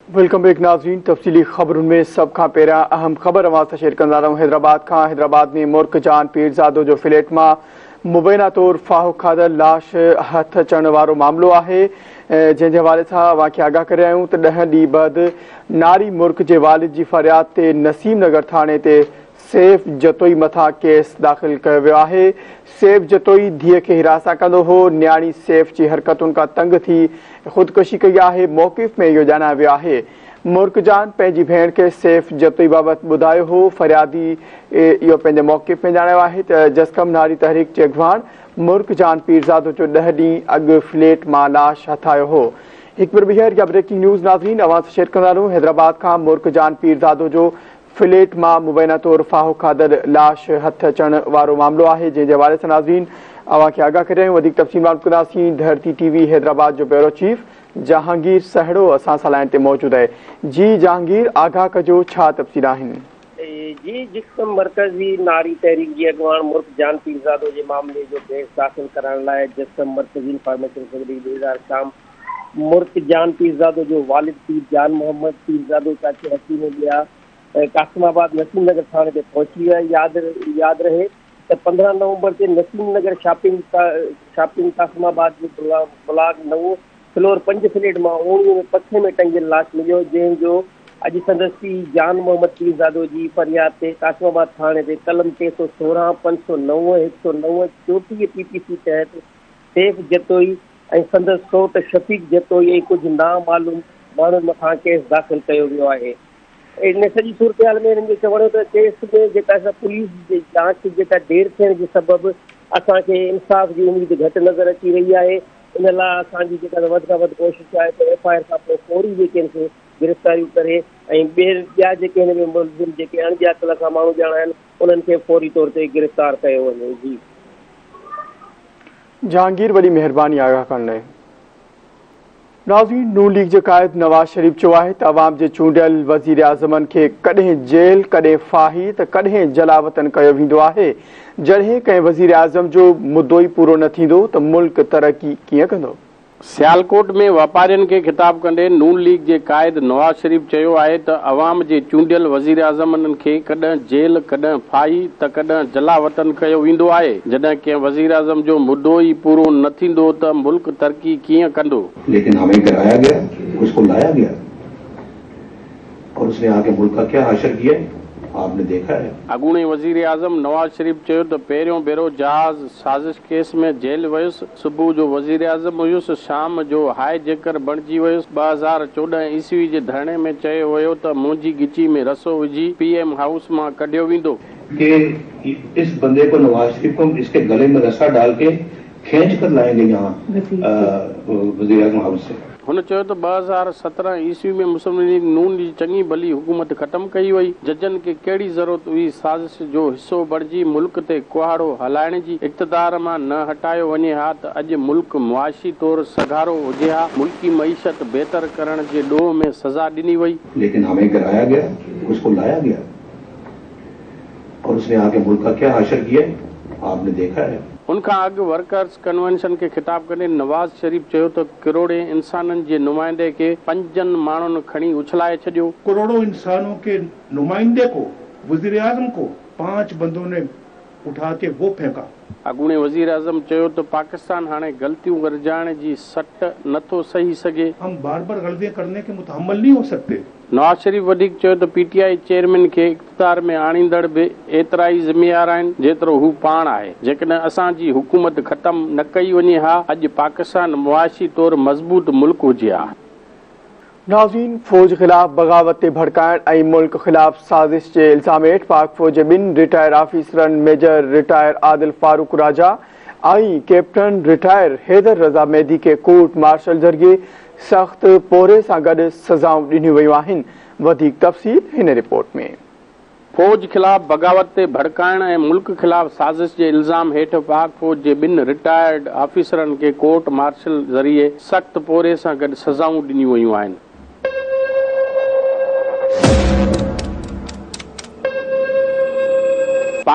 Welcome back नाज़रीन। तफ़सीली ख़बरुन में सब खां पहिरियां अहम ख़बर अवां शेयर कंदा रहूं। हैदराबाद में मुर्क जान पीरज़ादो जो फ्लैट मां मुबैना तौर फाहो खादल लाश हथ अचण वारो मामलो आहे, जंहिंजे हवाले सां अवां खे आगाह करे आहियूं त 10 ॾींहं बाद नारी मुर्क जे वालिद जी फरियाद ते नसीम नगर थाणे ते सैफ जतोई मथां केस दाख़िल कयो वियो आहे। सैफ जतोई धीअ खे हिरासा कंदो हो। न्याणी सैफ जी हरकतुनि खां तंग थी ख़ुदकुशी कई आहे। मौक़िफ़ में इहो ॼाणायो वियो आहे। मुर्क जान पंहिंजी भेण खे सैफ जतोई बाबति ॿुधायो हो। फरियादी इहो पंहिंजे मौक़िफ़ में ॼाणायो आहे त जस्कम नारी तहरीक जे अॻवान मुर्क जान पीरज़ादो जो 10 ॾींहं अॻु फ्लैट मां लाश हथायो हो। हिकु बार ॿीहर या ब्रेकिंग न्यूज़ नाज़रीन अवां सां शेयर कंदा रहूं। हैदराबाद खां मुर्क जान पीरज़ादो जो फ्लैट मां मुबैना तौर फाहो खादल लाश हथ अचण वारो मामलो आहे, जंहिंजे हवाले सां नाज़रीन अवां खे आगाह करे आहियूं। वधीक तफ़सील मालूम कंदासीं। धरती टीवी हैदराबाद जो ब्यूरो चीफ जहांगीर सहड़ो असां सां लाइन ते मौजूदु आहे। जी जहांगीर, आगाह कजो, छा तफ़सील आहिनि? जी, जिस्म मरकज़ी नारी तहरीक जी अॻवान मुर्क जान पीरज़ादो जे मामले जो केस दाख़िल कराइण लाइ जिस्म मरकज़ी इंफॉर्मेशन सेक्रेटरी देर शाम मुर्क जान पीरज़ादो जो वालिद पीर जान मोहम्मद पीरज़ादो चाचे हसीन लिया कासिमाबाद नसीम नगर थाणे ते पहुची विया। यादि रहे त 15 नवंबर ते नसीम नगर शॉपिंग कासिमाबाद जे ब्लॉक 9 फ्लोर 5 फ्लैट मां ओणीअ में पखे में टंगियल लाश मिलियो, जंहिंजो अॼु संदसि जान मोहम्मद पीरज़ादो जी फरियाद ते कासिमाबाद थाणे ते कलम 316, 509, 109 34 PPC तहत सैफ जतोई ऐं संदसि सौट शफ़ीक जतोई ऐं कुझु नामालूम माण्हुनि मथां केस दाख़िल कयो वियो आहे। इन सॼी सूरत हाल में हिननि जो चवणो त केस में जेका असां पुलिस जी जांच जेका देरि थियण जे सबबि असांखे इंसाफ़ जी उमेद घटि नज़र अची रही आहे। इन लाइ असांजी जेका वधि खां वधि कोशिशि आहे त FIR खां पोइ फौरी जेके खे गिरफ़्तारियूं करे ऐं ॿिया जेके हिन में मुलज़िम जेके अणॼातल खां माण्हू ॼाणा आहिनि उन्हनि खे फौरी तौर ते गिरफ़्तार कयो वञे। जी जहांगीर, वॾी महिरबानी आगाह करण लाइ। नाज़रीन, नून लीग जे क़ाइद नवाज़ शरीफ़ चयो आहे त अवाम जे चूंडियल वज़ीर आज़मनि खे कॾहिं जेल, कॾहिं फाही त कॾहिं जलावतन कयो वेंदो आहे। जॾहिं कंहिं वज़ीर आज़म जो मुद्दो ई पूरो न थींदो त मुल्क तरक़ी कीअं कंदो? सियालकोट में वापारियुनि खे ख़िताब कंदे नून लीग जे क़ाइद नवाज़ शरीफ़ चयो आहे त अवाम जे चूंडियल वज़ीर आज़मनि खे कॾहिं जेल, कॾहिं फाही त कॾहिं जलावतन कयो वेंदो आहे। जॾहिं कंहिं वज़ीर आज़म जो मुद्दो ई पूरो न थींदो त मुल्क तरक़ी कीअं कंदो? लेकिन हमें कराया गया, उसको लाया गया और उसने आके मुल्क का क्या हासिल किया आपने देखा है। अॻूणे वज़ीर आज़म नवाज़ शरीफ़ चयो त पहिरियों भेरो जहाज़ साज़िश केस में जेल वियुसि। सुबुह जो वज़ीर आज़म हुयुसि, शाम जो हाई जेकर बणिजी वियुसि। 2014 ईस्वी जे धरणे में चयो वियो त मुंहिंजी गिची में रसो विझी PM हाउस मां कढियो वेंदो। कि इस बंदे को नवाज शरीफ को इसके गले में रस्सा डाल के खींच कर लाएंगे यहाँ वज़ीर आज़म हाउस से। हुन चयो त 2017 ईस्वी में मुस्लिम लीग नून जी चङी भली हुकूमत ख़तमु कई वई। जजनि खे कहिड़ी ज़रूरत हुई साज़िश जो हिसो बणिजी मुल्क ते कुहाड़ो हलाइण जी? इक़्तिदार मां न हटायो वञे हा त अॼु मुल्क मुआशी तौरु सघारो हुजे हा। मुल्की मईशत बहितर करण जे ॾोह में सज़ा ॾिनी वई। लेकिन हमें कराया गया, उसको लाया गया और उसने आके मुल्क का क्या हासिल किया आपने देखा है। उनखां अॻु वर्कर्स कन्वेंशन खे ख़िताब कंदे नवाज़ शरीफ़ चयो त करोड़े इंसाननि जे नुमाइंदे खे 5 माण्हुनि खणी उछलाए छॾियो। करोड़ों इंसानों के नुमाइंदे को, वज़ीर आज़म को 5 बंदों ने उठा के वो फेंका। अॻूणे वज़ीर आज़म चयो त पाकिस्तान हाणे ग़लतियूं वर्जाइण जी सट नथो सही सघे। हम बार बार गलतियां करने के मुतहम्मिल नहीं हो सकते। नवाज़ शरीफ़ वधीक चयो त PTI चेयरमैन खे इक़्तिदार में आणींदड़ बि एतिरा ई ज़िम्मेवार आहिनि जेतिरो हू पाण आहे। जेकॾहिं असांजी हुकूमत ख़तमु न कई वञे हा अॼु पाकिस्तान मुआशी तौरु मज़बूत मुल्क हुजे हा। नाज़रीन, फौज ख़िलाफ़ बग़ावत ते भड़काइण ऐं मुल्क ख़िलाफ़ साज़िश जे इल्ज़ाम हेठि पाक फौज जे 2 रिटायर ऑफिसरनि मेजर रिटायर आदिल फारूक राजा ऐं कैप्टन रिटायर हैदर रज़ा मेहदी खे कोर्ट मार्शल ज़रिए सख़्त पोरे सां गॾु सज़ाऊं ॾिनियूं वयूं आहिनि। वधीक तफ़सील हिन रिपोर्ट में। फौज ख़िलाफ़ बग़ावत ते भड़काइण ऐं मुल्क ख़िलाफ़ साज़िश जे इल्ज़ाम हेठि पाक फौज जे 2 रिटायर्ड ऑफिसरनि खे कोर्ट मार्शल ज़रिए सख़्त पोरे सां गॾु सज़ाऊं ॾिनियूं वयूं आहिनि।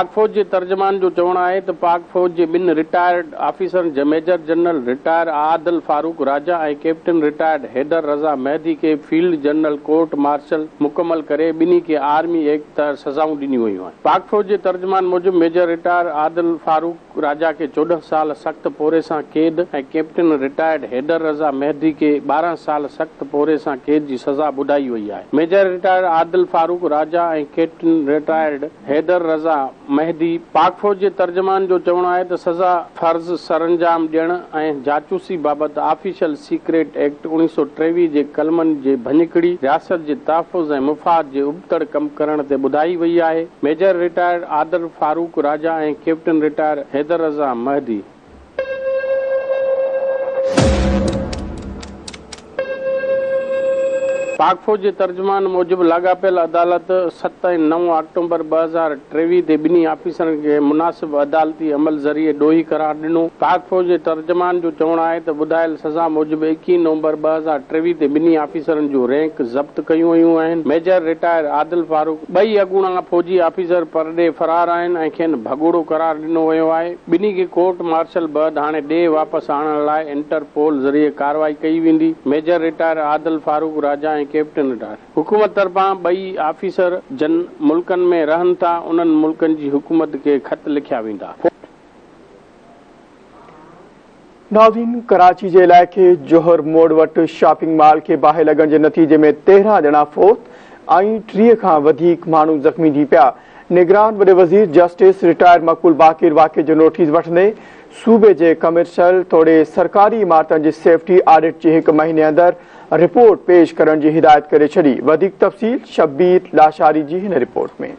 पाक फौज जे तर्जमान जो चवणु आहे त पाक फौज जे 2 रिटायर्ड ऑफिसरनि major general retire Adil Farooq Raja ऐं कैप्टन रिटायर्ड हैदर रज़ा मेहदी खे फील्ड जनरल कोर्ट मार्शल मुकमल करे ॿिन्ही खे आर्मी एक्ट तहत सज़ाऊं ॾिनियूं वयूं आहिनि। पाक फौज जे तर्जमान मूजिबि मेजर रिटायर आदिल फारूक राजा खे 14 साल सख़्त पोरे सां क़ैद ऐं कैप्टन रिटायर्ड हैदर रज़ा मेहदी खे 12 साल सख़्त पोरे सां क़ैद जी सज़ा ॿुधाई वई आहे। मेजर रिटायर आदिल फारूक राजा ऐं कैप्टन रिटायर्ड हैदर रज़ा मेहदी पाक फौज जे तर्जमान जो चवणु आहे त सज़ा फर्ज़ सरअंजाम ॾियण ऐं जाचूसी बाबति ऑफिशियल सीक्रेट एक्ट 1923 जे कलमनि जे भञकड़ी रियासत जे तहफ़ुज़ ऐं मुफ़ाद जे उबतड़ कम करण ते ॿुधाई वई आहे। मेजर रिटायर आदिल फारूक राजा ऐं कैप्टन रिटायर हैदर रज़ा मेहदी पाक फौज जे तर्जमान मूजिबि लाॻापियल अदालत 7 ऐं 9 अक्टूबर 2023 ते ॿिन्ही ऑफिसरनि खे मुनासिब अदालती अमल ज़रिए ॾोही करार ॾिनो। पाक फौज जे तर्जमान जो चवणु आहे त ॿुधायल सज़ा मूजिबि 21 नवंबर 2023 ते ॿिन्ही ऑफिसरनि जूं रैंक ज़ब्त कयूं वयूं आहिनि। मेजर रिटायर आदिल फारूक 2 अॻूणा फौजी ऑफिसर परॾे फरार आहिनि ऐं खेनि भॻोड़ो करार ॾिनो वियो आहे। ॿिन्ही खे कोर्ट मार्शल बैदि हाणे ॾे वापसि आणण लाइ इंटरपोल ज़रिए कार्रवाई कई वेंदी। मेजर रिटायर आदिल फारूक राजा ऐं कैप्टन रिटायर हुकूमत तरफ़ां 2 ऑफिसर जन मुल्कनि में रहनि था उन्हनि मुल्कनि जी हुकूमत खे ख़त लिखिया वेंदा। नाज़रीन, कराची जे इलाइक़े जोहर मोड़ वटि शॉपिंग मॉल खे बाहि लॻण जे नतीजे में 13 ॼणा फौत ऐं 30 खां वधीक माण्हू ज़ख़्मी थी पिया। निगरान वॾे वज़ीर जस्टिस रिटायर मक़बूल बाक़िर वाक़े जो नोटिस वठंदे सूबे जे कमर्शियल तोड़े सरकारी इमारतनि जी सेफ्टी ऑडिट जे 1 महीने अंदर रिपोर्ट पेश करण जी हिदायत करे छॾी। वधीक तफ़सील शब्बीर लाशारी जी हिन रिपोर्ट में।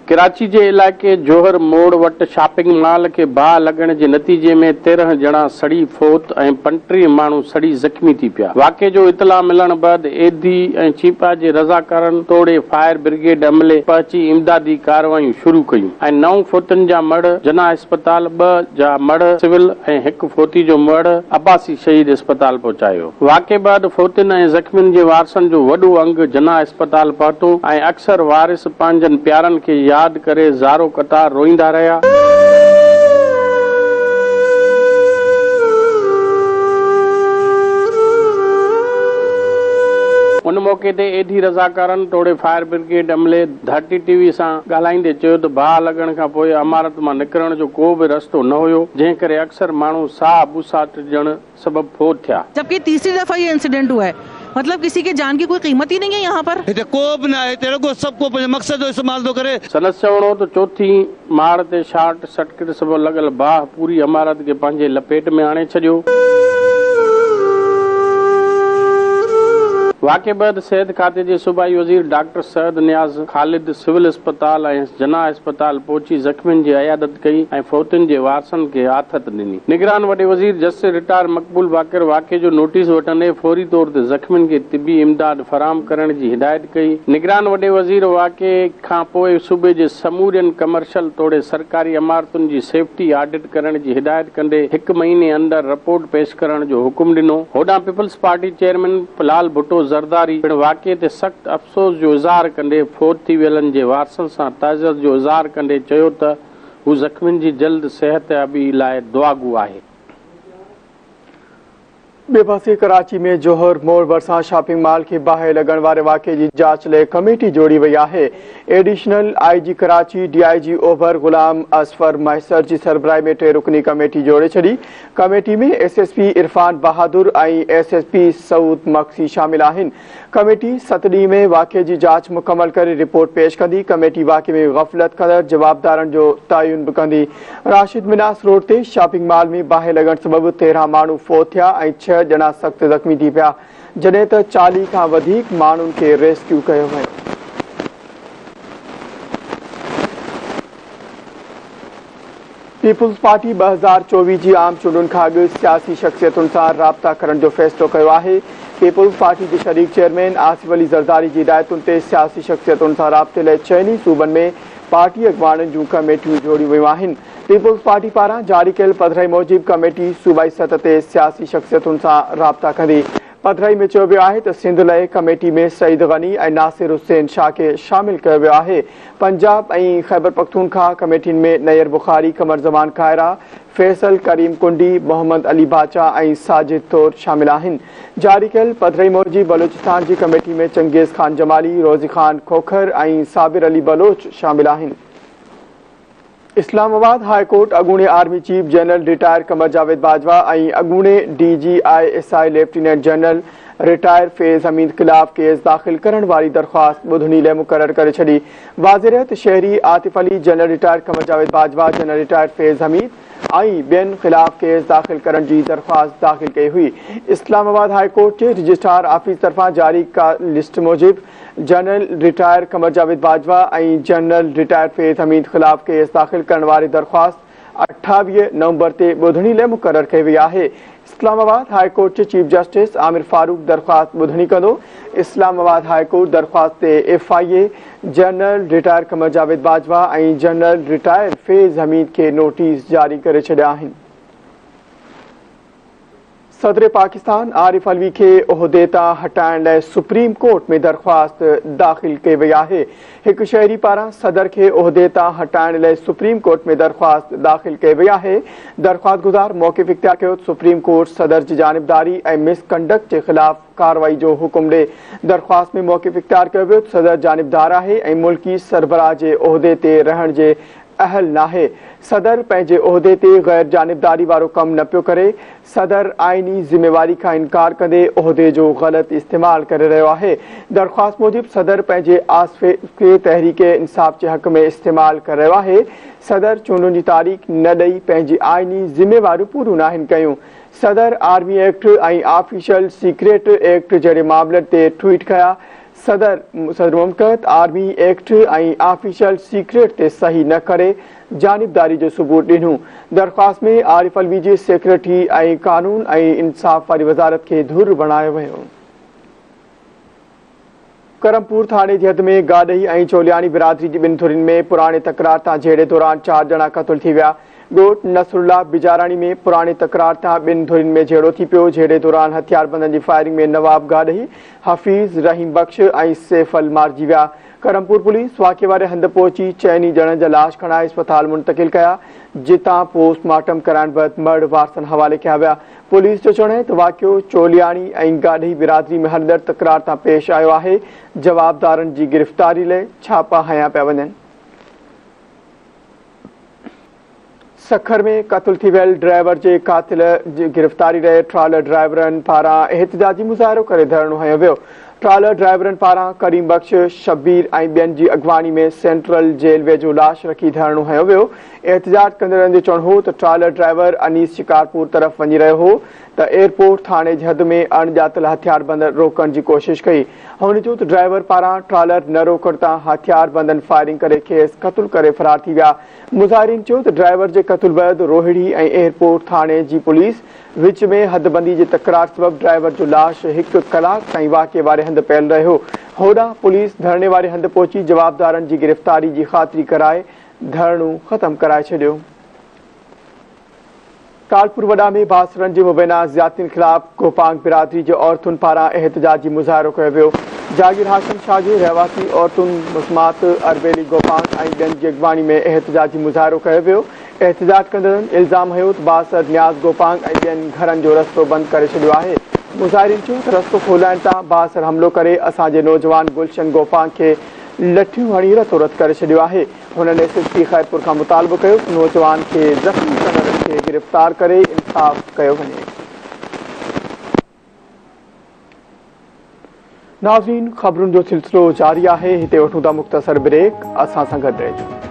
कराची जे इलाइक़े जोहर मोड़ वटि शॉपिंग मॉल खे बाहि लॻण जे नतीजे में 13 ॼणा सड़ी फौत ऐं 35 माण्हू सड़ी ज़ख़्मी थी पिया। वाक़े जो इतला मिलण बैदि एधी ऐं चीपा जे रज़ाकारनि तोड़े फायर ब्रिगेड अमले पहुची इमदादी कार्रवायूं शुरू कयूं ऐं 9 फौतनि जा मड़ जना अस्पताल, 2 जा मड़ सिविल ऐं 1 फौती जो मड़ अब्बासी शहीद अस्पताल पहुचायो। वाक़े बैदि फौतनि ऐं ज़ख़्मियुनि जे वारसनि जो वॾो अंग जना अस्पताल पहुतो ऐं अक्सर वारिस पंहिंजनि प्यारनि खे यादि करे ज़ारो कतार रोईंदा रहिया। उन मौके ते एडी रज़ाकारनि तोड़े फायर ब्रिगेड अमले धरती टीवी सां ॻाल्हाईंदे चयो त बाहि लॻण खां पोइ इमारत मां निकिरण जो को बि रस्तो न हुयो, जंहिं करे अक्सर माण्हू साह बूसाट ॼण सबबु फौत थिया। जबकि तीसरी दफा ये इंसिडेंट हुआ है, मतलब किसी की जान की कोई कीमत ही नहीं है यहाँ पर। सबको मकसद इस्तेमाल तो करे। सनस चवणो तो चौथी माड़ ते शॉर्ट सर्किट सबबु लॻल बाहि पूरी इमारत खे पंहिंजे लपेट में आणे छॾियो। वाक़े बैदि सिहत खाते जे सूबाई वज़ीर डॉक्टर सैयद नियाज़ ख़ालिद सिविल अस्पताल ऐं जना अस्पताल पहुची ज़ख़्मियुनि जी अयादत कई ऐं फौतुनि जे वारसनि खे आथत ॾिनी। निगरान वॾे वज़ीर जस्टिस रिटायर मक़बूल बाक़िर वाक़े जो नोटिस वठंदे फौरी तौर ते ज़ख़्मियुनि खे तिबी इमदाद फराहम करण जी हिदायत कई। निगरान वॾे वज़ीर वाक़े खां पोइ सूबे जे समूरनि कमर्शियल तोड़े सरकारी इमारतुनि जी सेफ्टी ऑडिट करण जी हिदायत कंदे 1 महीने अंदर रिपोर्ट पेश करण जो हुकुम ॾिनो। होॾां पीपल्स पार्टी चेयरमैन लाल भुट्टो ज़रदारी पिण वाक़े ते सख़्त अफ़सोस जो इज़हार कंदे फौत थी वियलनि जे वारसनि सां ताज़ियत जो इज़हार कंदे चयो त हू ज़ख़्मियुनि जी जल्द सिहतयाबी लाइ दुआगू आहे। ॿिए पासे कराची में जोहर मोड़ भरिसां शॉपिंग मॉल खे बाहि लॻण वारे वाक़े जी जांच लाइ कमेटी जोड़ी वई आहे। एडिशनल IG कराची DIG ओभर गुलाम असफर मैसर जी सरबराही में 3 रुकनी कमेटी जोड़े छॾी। कमेटी में SSP इरफान बहादुर ऐं SSP सऊद मक्सी शामिल आहिनि। कमेटी 7 ॾींहं में वाक़े जी जांच मुकमल करे रिपोर्ट पेश कंदी। कमेटी वाक़े में ग़फ़लत कंदड़ जवाबदारनि जो तयन बि कंदी। राशिद मिनास रोड ते शॉपिंग मॉल में बाहि लॻण सबबु 13 माण्हू फौत थिया ऐं 6 ॼणा सख़्त ज़ख़्मी थी पिया, जॾहिं त 40 खां वधीक माण्हुनि खे रेस्क्यू कयो वियो। पीपुल्स पार्टी 2024 जी आम चूंडुनि खां अॻु सियासी शख़्सियतुनि सां राब्ता करण जो फ़ैसिलो कयो आहे। पीपुल्स पार्टी जे शरीक चेयरमैन आसिफ अली ज़रदारी जी हिदायतुनि ते सियासी शख़्सियतुनि सां राब्ते लाइ 6 सूबनि में पार्टी अॻवाननि जूं कमेटियूं जोड़ियूं वियूं आहिनि। पीपुल्स पार्टी पारां जारी कयल पधिराई मूजिबि कमेटी सूबाई सतह ते सियासी शख़्सियतुनि सां राब्ता कंदी। पधिराई में चयो वियो आहे त सिंध लाइ कमेटी में सईद गनी ऐं नासिर हुसैन शाह खे शामिल कयो वियो आहे। पंजाब ऐं खैबर पख्तूनख्वा कमेटियुनि में नयर बुखारी, कमर ज़मान कायरा, फैसल करीम कुंडी, मोहम्मद अली बाचा ऐं साजिद तौर शामिल आहिनि। जारी कयल पधिराई मूजिबि बलूचिस्तान जी कमेटी में चंगेज़ खान जमाली, रोज़ी खान खोखर ऐं साबिर अली बलोच शामिल आहिनि। इस्लामाबाद हाई कोर्ट अॻूणे army chief general retire Qamar Javed Bajwa ऐं अॻूणे DGISI लेफ्टिनेंट जनरल रिटायर फैज़ हमीद ख़िलाफ़ केस दाख़िल करण वारी दरख़्वास्त ॿुधणी लाइ मुक़रर करे छॾी। वाज़िरत शहरी Atif Ali, general retire Qamar Javed Bajwa, general retire फैज़ हमीद ऐं ॿियनि ख़िलाफ़ केस दाख़िल करण जी दरख़्वास्त दाख़िल कई हुई। इस्लामाबाद हाई कोर्ट जे रजिस्ट्रार ऑफिस तरफ़ां जारी लिस्ट मूजिबि जनरल रिटायर कमर जावेद बाजवा ऐं जनरल रिटायर फैज़ हमीद ख़िलाफ़ केस दाख़िल करण वारी दरख़्वास्त 28 नवंबर ते ॿुधणी लाइ मुक़रर कई वई आहे। इस्लामाबाद हाई कोर्ट जे चीफ जस्टिस आमिर फारूक दरख़्वास्त ॿुधणी कंदो। इस्लामाबाद हाई कोर्ट दरख़्वास्त ते FIA, general retire Qamar Javed Bajwa ऐं जनरल रिटायर फैज़ हमीद खे नोटिस जारी करे छॾिया आहिनि। सदर पाकिस्तान आरिफ अलवी खे उहिदे तां हटाइण लाइ सुप्रीम कोर्ट में दरख़्वास्त दाख़िल कई वई आहे। हिकु शहरी पारां सदर खे उहिदे तां हटाइण लाइ सुप्रीम कोर्ट में दरख़्वास्त दाख़िल कई वई आहे। दरख़्वास्त गुज़ार मौक़िफ़ इख्तियार कयो सुप्रीम कोर्ट सदर जी जानिबदारी ऐं मिसकंडक्ट जे ख़िलाफ़ कार्रवाई जो हुकुम ॾे। दरख़्वास्त में मौक़िफ़ इख्तियार कयो वियो सदर जानिबदार आहे ऐं मुल्की सरबराह जे उहिदे ते रहण जे अहल नाहे। सदर पंहिंजे उहिदे ते गैर जानिबदारी वारो कमु न पियो करे। सदर आइनी ज़िम्मेवारी खां इनकार कंदे उहिदे जो ग़लति इस्तेमाल करे रहियो आहे। दरख़्वास्त मूजिबि सदर पंहिंजे आसिफ़े खे तहरीक इंसाफ़ जे हक़ में इस्तेमाल करे रहियो आहे। सदर चूंडुनि जी तारीख़ न ॾेई पंहिंजी आइनी ज़िम्मेवारियूं पूरियूं नाहिनि कयूं। सदर आर्मी एक्ट ऐं ऑफिशियल सीक्रेट एक्ट जहिड़े मामलनि ते ट्वीट कया। सदर मुमकिन आर्मी एक्ट ऐं ऑफिशियल सीक्रेट ते सही न करे जानिबदारी जो सबूत ॾिनूं। दरख़्वास्त में आरिफ अलवी जी सेक्रेटरी ऐं कानून ऐं इंसाफ़ वारी वज़ारत खे धुर बणायो वियो। करमपुर थाणे जी हद में गाॾही ऐं चोलियानी बिरादरी जी ॿिनि धुरियुनि में पुराणे तकरार तां झेड़े दौरान 4 ॼणा क़तल थी विया। ॻोठ नसरुल्ला बिजाराणी में पुराणे तकरार तां ॿिनि धुरियुनि में झेड़ो थी पियो। झेड़े दौरान हथियारबंदनि जी फायरिंग में नवाब गाॾही, हफ़ीज़, रहीम बख़्श ऐं सैफल मारिजी विया। करमपुर पुलिस वाक़े वारे हंधि पहुची 4 ॼणनि जा लाश खणाए अस्पताल मुंतक़िल कया, जितां पोस्टमार्टम कराइण बैदि मर्द वारसनि हवाले कया विया। पुलिस जो चवणु आहे त वाक़ियो चोलियानी ऐं गाॾही बिरादरी में हलंदड़ तकरार तां पेश आयो आहे। जवाबदारनि जी गिरफ़्तारी लाइ छापा हया पिया वञनि। सखर में क़त्ल थी वियल ड्राइवर जे कातिल जी गिरफ़्तारी लाइ ट्रालर ड्राइवरनि पारां एहतिजाजी मुज़ाहिरो करे धरणो हयो वियो। ट्रालर ड्राइवरनि पारां करीम बख़्श, शब्बीर ऐं ॿियनि जी अॻवानी में सेंट्रल जेल वेझो लाश रखी धरणो हयो वियो। एहतिजाज कंदड़नि जो चवणु हो त ट्रालर ड्राइवर अनीस शिकारपुर तरफ़ वञी रहियो हो त एयरपोर्ट थाणे जी हद में अणॼातल हथियारबंद रोकण जी कोशिश कई। हुन चयो त ड्राइवर पारां ट्रालर न रोकण तां हथियारबंदनि फायरिंग करे खेसि क़त्ल करे फ़रार थी विया। मुज़ाहिरीन चयो त ड्राइवर जे क़त्ल बैदि रोहिड़ी ऐं एयरपोर्ट थाणे जी पुलिस विच में हदबंदी जी तकरार सबबि ड्राइवर जो लाश 1 कलाक ताईं वाक़े वारे हंधि पियल रहियो। होॾां पुलिस धरणे वारे हंधि पहुची जवाबदारनि जी गिरफ़्तारी जी ख़ातिरी कराए धरणो ख़तमु कराए छॾियो। कालपुर वडा में बासरनि जे मुबैना ज़ियादतियुनि ख़िलाफ़ गोपांग बिरादरी जे औरतुनि पारां एहतिजाजी मुज़ाहिरो कयो वियो। जागीर हाशिम शाह जे रहवासी औरतुनि मुस्मात, अरबेली, गोपांग ऐं ॿियनि जी अॻवानी में एहतिजाजी मुज़ाहिरो कयो वियो। एहतिजाज कंदड़नि इल्ज़ाम हयो त बासर न्याज़ गोपांग ऐं ॿियनि घरनि जो रस्तो बंदि करे छॾियो आहे। मुज़ाहिरीन चयो त रस्तो खोलाइण तां बासर हमलो करे असांजे नौजवान गुलशन गोपांग खे लठियूं हणी रतो रत करे छॾियो आहे। हुननि SSP खैरपुर खां मुतालबो कयो त नौजवान खे ज़ख़्मी कंदड़नि खे गिरफ़्तार करे इंसाफ़ कयो वञे। नाज़रीन, ख़बरुनि जो सिलसिलो जारी आहे। हिते वठूं था मुख़्तसर ब्रेक। असां सां गॾु रहिजो।